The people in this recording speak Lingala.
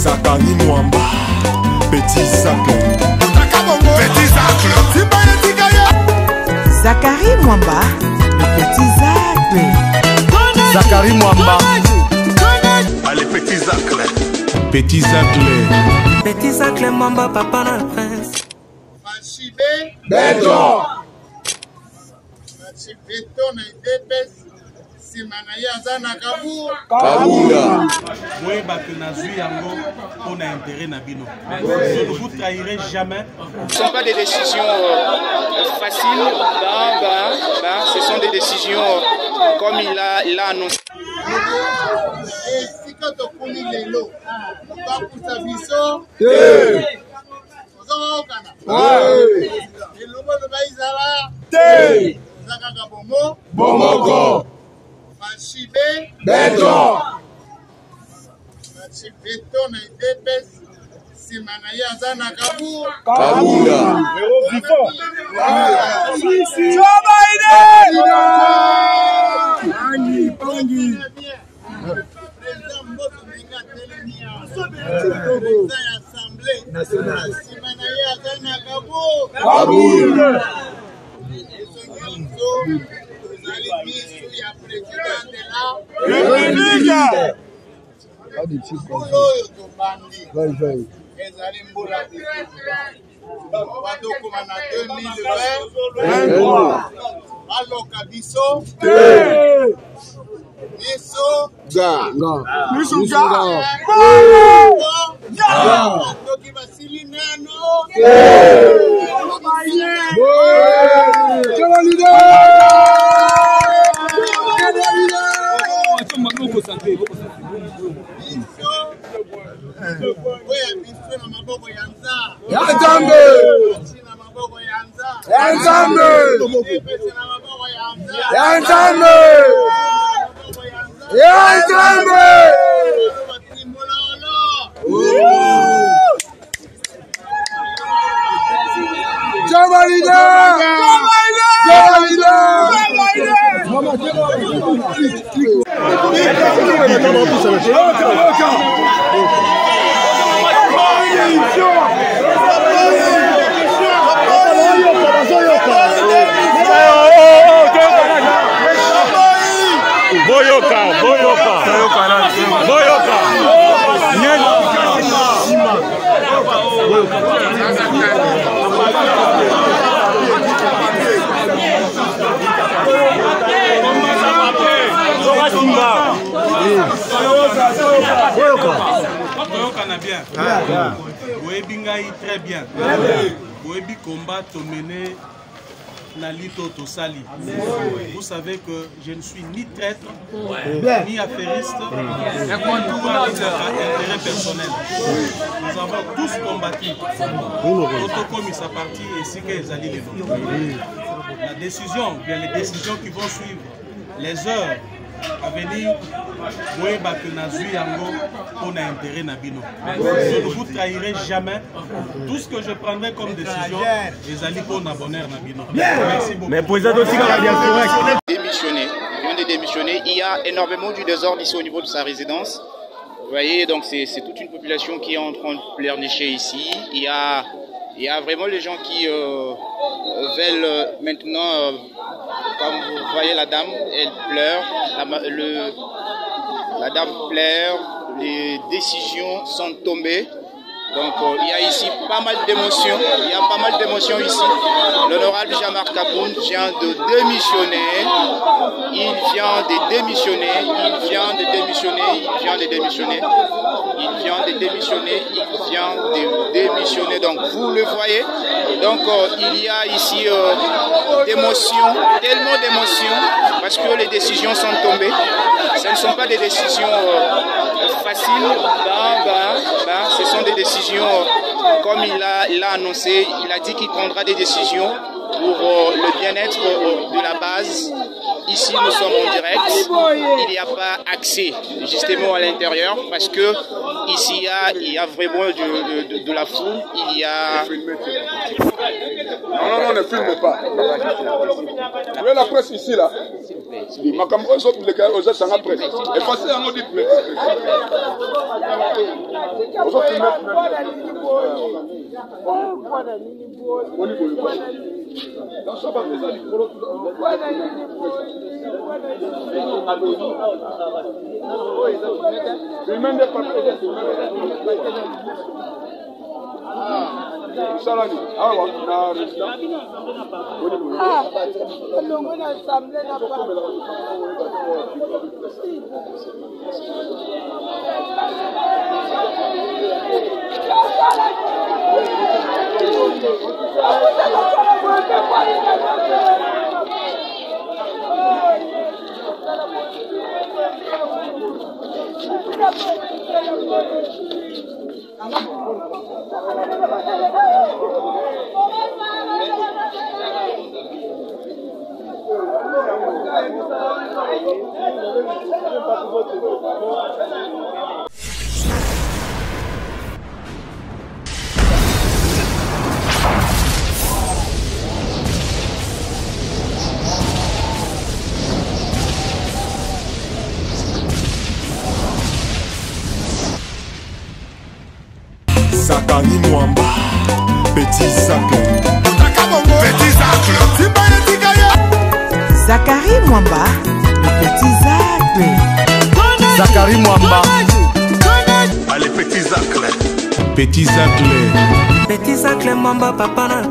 Zakari Mwamba, Petit Zacle. Petit Zacle. Zakari Mwamba, le Petit Zacle. Zakari Mwamba. Allez, Petit Zacle. Petit Zacle. Petit Zacle Mwamba, papa na prince. Machibé. Béton. Machibéton na DPS. Simanaïa Zana Kabou. Kabula. Oui, parce que Nazui Yango, on a intérêt à Bino. Je ne vous trahirai jamais. Ce ne sont pas des décisions faciles, ce sont des décisions comme il a annoncé. Et si quand on connaît les lots, on va pour sa vision. Et l'homme de Baïzala. Zakaka Bomo. Bomoko. Machibé. Béton. Machibéton na DPS. Simanaïa Zana Kabou. Kabula. Président Mboto Menga Telemia. Président Assemblée nationale. Simanaïa Zana Kabou. Kabula. Très bien. Boebi combat mené Nalito Tosali. Vous savez que je ne suis ni traître, ni affairiste, ni intérêt personnel. Nous avons tous combattu. Autocom sa partie et si qu'ils allaient les voter. La décision, bien les décisions qui vont suivre, les heures à venir, oui, que Nazui Yango, on a intérêt à Bino. Je ne vous trahirai jamais. Tout ce que je prendrai comme décision, les alliés pour n'abonner à Bino. Merci beaucoup. Mais président aussi, Démissionner. Il vient de démissionner. Il y a énormément du désordre ici au niveau de sa résidence. Vous voyez, donc c'est toute une population qui est en train de pleurnicher ici. Il y a vraiment les gens qui veulent maintenant, comme vous voyez la dame, elle pleure, la dame pleure, les décisions sont tombées. Donc il y a ici pas mal d'émotions, ici. L'honorable Jean-Marc Kaboun vient de démissionner, il vient de démissionner, donc vous le voyez. Donc il y a ici d'émotions, tellement d'émotions, parce que les décisions sont tombées. Ce ne sont pas des décisions faciles, ce sont des décisions comme il a annoncé, il a dit qu'il prendra des décisions pour le bien-être de la base. Ici, nous sommes en direct. Il n'y a pas accès justement à l'intérieur parce que ici, il y a vraiment de la foule. Il y a... Non, ne filme pas. Tu veux la presse ici, là? makambo oyo soki leka oza sanga presse efase yango dit mais salani awa na résident Zakari Mwamba, Petit Zacle. Petit Zacle. Zakari Mwamba, le Petit Zacle. Zakari Mwamba. Allez, Petit Zacle. Petit Zacle. Petit Zacle Mwamba, papa na